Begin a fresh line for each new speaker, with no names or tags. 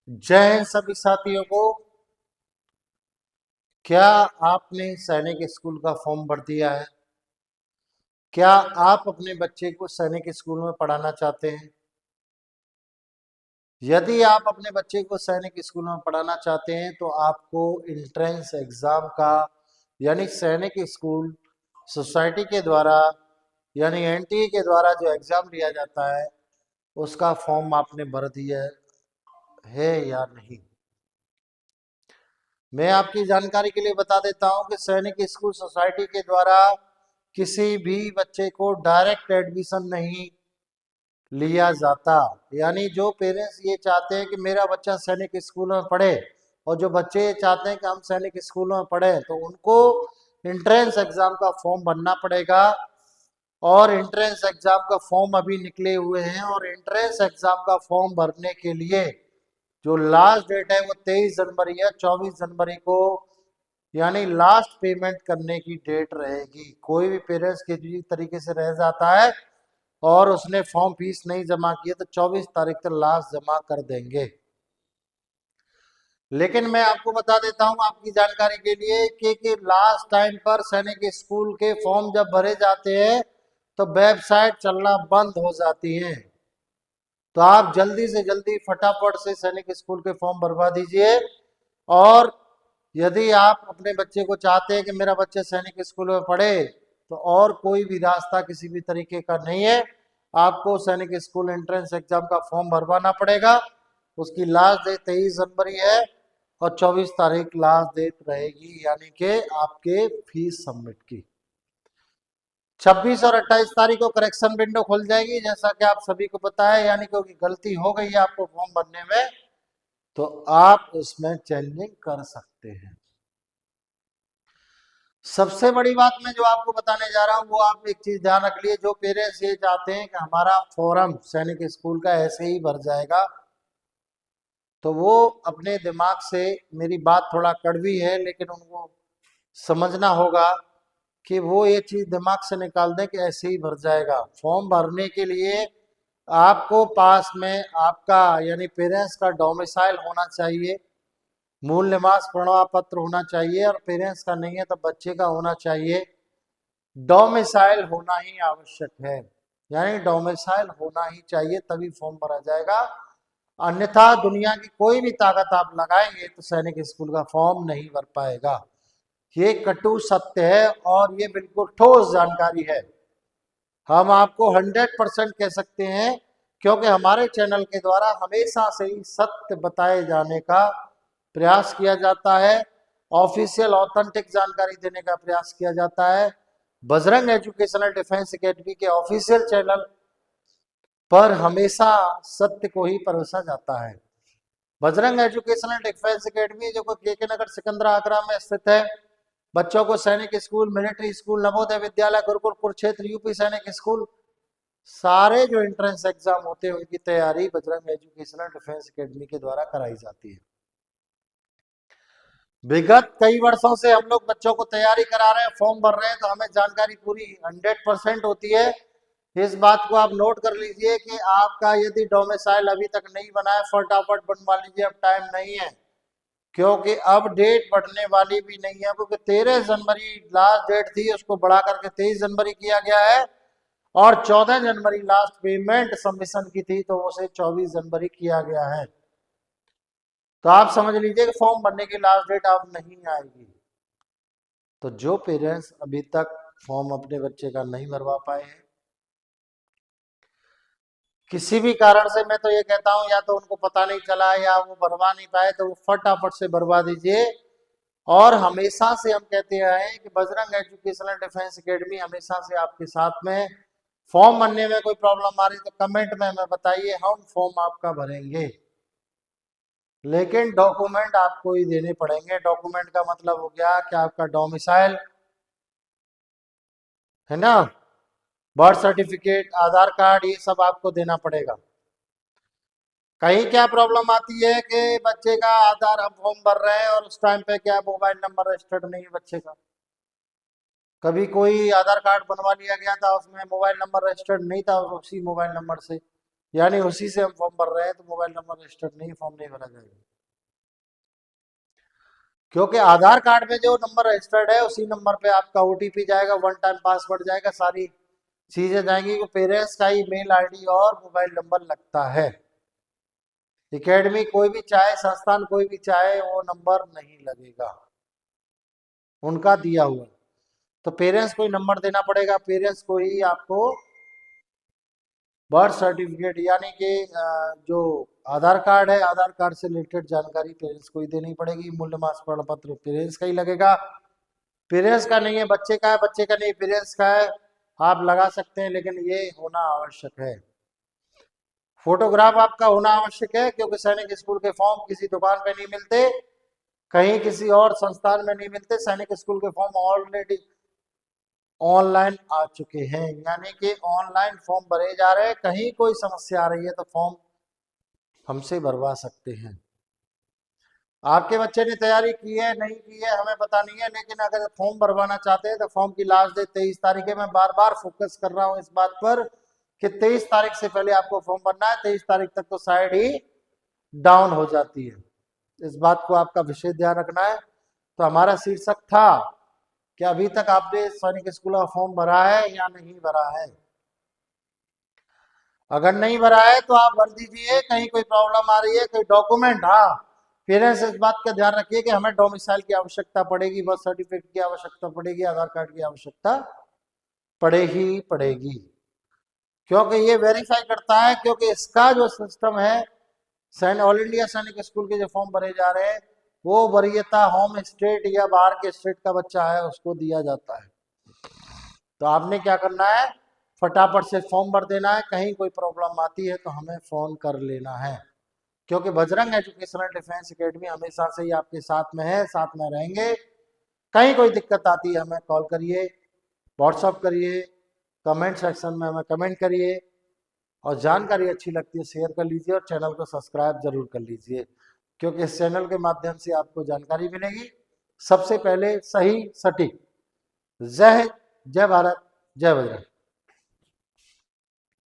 जय हिंद सभी साथियों को। क्या आपने सैनिक स्कूल का फॉर्म भर दिया है? क्या आप अपने बच्चे को सैनिक स्कूल में पढ़ाना चाहते हैं? यदि आप अपने बच्चे को सैनिक स्कूल में पढ़ाना चाहते हैं तो आपको इंट्रेंस एग्जाम का यानी सैनिक स्कूल सोसाइटी के द्वारा यानी एनटीए के द्वारा जो एग्जाम लिया जाता है उसका फॉर्म आपने भर दिया है या नहीं? मैं आपकी जानकारी के लिए बता देता हूं कि सैनिक स्कूल सोसाइटी के द्वारा किसी भी बच्चे को डायरेक्ट एडमिशन नहीं लिया जाता। यानी जो पेरेंट्स ये चाहते हैं कि मेरा बच्चा सैनिक स्कूल में पढ़े और जो बच्चे ये चाहते हैं कि हम सैनिक स्कूल में पढ़े तो उनको इंट्रेंस एग्जाम का फॉर्म भरना पड़ेगा। और इंट्रेंस एग्जाम का फॉर्म अभी निकले हुए हैं और इंट्रेंस एग्जाम का फॉर्म भरने के लिए जो लास्ट डेट है वो 23 जनवरी है। 24 जनवरी को यानी लास्ट पेमेंट करने की डेट रहेगी। कोई भी पेरेंट्स किसी तरीके से रह जाता है और उसने फॉर्म फीस नहीं जमा की है तो 24 तारीख तक लास्ट जमा कर देंगे। लेकिन मैं आपको बता देता हूं आपकी जानकारी के लिए कि लास्ट टाइम पर सैनिक स्कूल के फॉर्म जब भरे जाते हैं तो वेबसाइट चलना बंद हो जाती है। तो आप जल्दी से जल्दी फटाफट से सैनिक स्कूल के फॉर्म भरवा दीजिए। और यदि आप अपने बच्चे को चाहते हैं कि मेरा बच्चा सैनिक स्कूल में पढ़े तो और कोई भी रास्ता किसी भी तरीके का नहीं है। आपको सैनिक स्कूल एंट्रेंस एग्जाम का फॉर्म भरवाना पड़ेगा। उसकी लास्ट डेट 23 जनवरी है और 24 तारीख लास्ट डेट रहेगी यानी कि आपके फीस सबमिट की। 26 और 28 तारीख को करेक्शन विंडो खुल जाएगी जैसा कि आप सभी को पता है। यानी क्योंकि गलती हो गई है आपको फॉर्म भरने में तो आप उसमें चेंजिंग कर सकते हैं। सबसे बड़ी बात मैं जो आपको बताने जा रहा हूं वो आप एक चीज ध्यान रख लिए। जो पेरेंट्स ये चाहते हैं कि हमारा फॉर्म सैनिक स्कूल का ऐसे ही भर जाएगा तो वो अपने दिमाग से, मेरी बात थोड़ा कड़वी है लेकिन उनको समझना होगा कि वो ये चीज दिमाग से निकाल दें कि ऐसे ही भर जाएगा। फॉर्म भरने के लिए आपको पास में आपका यानी पेरेंट्स का डोमिसाइल होना चाहिए, मूल निवास प्रमाण पत्र होना चाहिए और पेरेंट्स का नहीं है तो बच्चे का होना चाहिए। डोमिसाइल होना ही आवश्यक है, यानी डोमिसाइल होना ही चाहिए तभी फॉर्म भरा जाएगा। अन्यथा दुनिया की कोई भी ताकत आप लगाएंगे तो सैनिक स्कूल का फॉर्म नहीं भर पाएगा। ये कटु सत्य है और ये बिल्कुल ठोस जानकारी है। हम आपको 100% कह सकते हैं क्योंकि हमारे चैनल के द्वारा हमेशा से ही सत्य बताए जाने का प्रयास किया जाता है। ऑफिशियल ऑथेंटिक जानकारी देने का प्रयास किया जाता है। बजरंग एजुकेशनल डिफेंस एकेडमी के ऑफिशियल चैनल पर हमेशा सत्य को ही परोसा जाता है। बजरंग एजुकेशनल डिफेंस एकेडमी जो के नगर सिकंदरा आगरा में स्थित है। बच्चों को सैनिक school, military school, Navodaya Vidyalaya, Gurukul Kurukshetra, UP सैनिक स्कूल, सारे जो एंट्रेंस एग्जाम होते हैं उनकी तैयारी बजरंग एजुकेशनल डिफेंस एकेडमी के द्वारा कराई जाती है। विगत कई वर्षों से हम लोग बच्चों को तैयारी करा रहे हैं, फॉर्म भर रहे हैं तो हमें जानकारी पूरी 100% होती है। इस बात को आप नोट कर लीजिए कि आपका यदि डोमिसाइल अभी तक नहीं बना है फटाफट बनवा लीजिए, अब टाइम नहीं है। क्योंकि अब डेट बढ़ने वाली भी नहीं है क्योंकि 13 जनवरी लास्ट डेट थी उसको बढ़ा करके 23 जनवरी किया गया है और 14 जनवरी लास्ट पेमेंट सबमिशन की थी तो उसे 24 जनवरी किया गया है। तो आप समझ लीजिए कि फॉर्म भरने की लास्ट डेट अब नहीं आएगी। तो जो पेरेंट्स अभी तक फॉर्म अपने बच्चे का नहीं भरवा पाए हैं किसी भी कारण से, मैं तो ये कहता हूं या तो उनको पता नहीं चला या वो भरवा नहीं पाए तो वो फटाफट से भरवा दीजिए। और हमेशा से हम कहते हैं कि बजरंग एजुकेशनल डिफेंस एकेडमी हमेशा से आपके साथ में। फॉर्म भरने में कोई प्रॉब्लम आ रही तो कमेंट में हमें बताइए, हम फॉर्म आपका भरेंगे। लेकिन डॉक्यूमेंट आपको ही देने पड़ेंगे। डॉक्यूमेंट का मतलब हो गया कि आपका डोमिसाइल है ना, बर्थ सर्टिफिकेट, आधार कार्ड, ये सब आपको देना पड़ेगा। कहीं क्या प्रॉब्लम आती है कि बच्चे का आधार हम फॉर्म भर रहे हैं और उस टाइम पे क्या मोबाइल नंबर रजिस्टर्ड नहीं है बच्चे का। कभी कोई आधार कार्ड बनवा लिया गया था उसमें मोबाइल नंबर रजिस्टर्ड नहीं था और उसी मोबाइल नंबर से यानी उसी से हम फॉर्म भर रहे हैं, तो मोबाइल नंबर रजिस्टर्ड नहीं, फॉर्म नहीं भरा जाएगा। क्योंकि आधार कार्ड में जो नंबर रजिस्टर्ड है उसी नंबर पे आपका ओटीपी जाएगा, वन टाइम पासवर्ड जाएगा, सारी चीजें जाएंगी। कि पेरेंट्स का ही मेल आईडी और मोबाइल नंबर लगता है। एकेडमी कोई भी चाहे, संस्थान कोई भी चाहे, वो नंबर नहीं लगेगा, उनका दिया हुआ। तो पेरेंट्स को ही नंबर देना पड़ेगा, पेरेंट्स को ही आपको बर्थ सर्टिफिकेट यानी कि जो आधार कार्ड है, आधार कार्ड से रिलेटेड जानकारी पेरेंट्स को ही देनी पड़ेगी। मूल्य मास प्रमाण पत्र पेरेंट्स का ही लगेगा, पेरेंट्स का नहीं है बच्चे का है, बच्चे का नहीं पेरेंट्स का है। आप लगा सकते हैं, लेकिन ये होना आवश्यक है। फोटोग्राफ आपका होना आवश्यक है, क्योंकि सैनिक स्कूल के फॉर्म किसी दुकान पे नहीं मिलते, कहीं किसी और संस्थान में नहीं मिलते। सैनिक स्कूल के फॉर्म ऑलरेडी ऑनलाइन आ चुके हैं, यानी कि ऑनलाइन फॉर्म भरे जा रहे हैं। कहीं कोई समस्या आ रही है तो फॉर्म हमसे भरवा सकते हैं। आपके बच्चे ने तैयारी की है नहीं की है हमें पता नहीं है, लेकिन अगर फॉर्म भरवाना चाहते हैं तो फॉर्म की लास्ट डेट 23 तारीख है। मैं बार बार फोकस कर रहा हूं इस बात पर कि 23 तारीख से पहले आपको फॉर्म भरना है। 23 तारीख तक तो साइड ही डाउन हो जाती है, इस बात को आपका विशेष ध्यान रखना है। तो हमारा शीर्षक था कि अभी तक आपने सैनिक स्कूल का फॉर्म भरा है या नहीं भरा है। अगर नहीं भरा है तो आप भर दीजिए। कहीं कोई प्रॉब्लम आ रही है, कोई डॉक्यूमेंट, हाँ पेरेंट्स इस बात का ध्यान रखिए कि हमें डोमिसाइल की आवश्यकता पड़ेगी, बर्थ सर्टिफिकेट की आवश्यकता पड़ेगी, आधार कार्ड की आवश्यकता पड़े ही पड़ेगी, क्योंकि ये वेरीफाई करता है। क्योंकि इसका जो सिस्टम है, ऑल इंडिया सैनिक स्कूल के जो फॉर्म भरे जा रहे हैं, वो वरीयता होम स्टेट या बाहर के स्टेट का बच्चा है उसको दिया जाता है। तो आपने क्या करना है, फटाफट से फॉर्म भर देना है। कहीं कोई प्रॉब्लम आती है तो हमें फोन कर लेना है, क्योंकि बजरंग एजुकेशनल डिफेंस एकेडमी हमेशा से ही आपके साथ में है, साथ में रहेंगे। कहीं कोई दिक्कत आती है हमें कॉल करिए, व्हाट्सअप करिए, कमेंट सेक्शन में हमें कमेंट करिए, और जानकारी अच्छी लगती है शेयर कर लीजिए, और चैनल को सब्सक्राइब जरूर कर लीजिए, क्योंकि इस चैनल के माध्यम से आपको जानकारी मिलेगी सबसे पहले, सही सटीक। जय हिंद, जय भारत, जय बजरंग।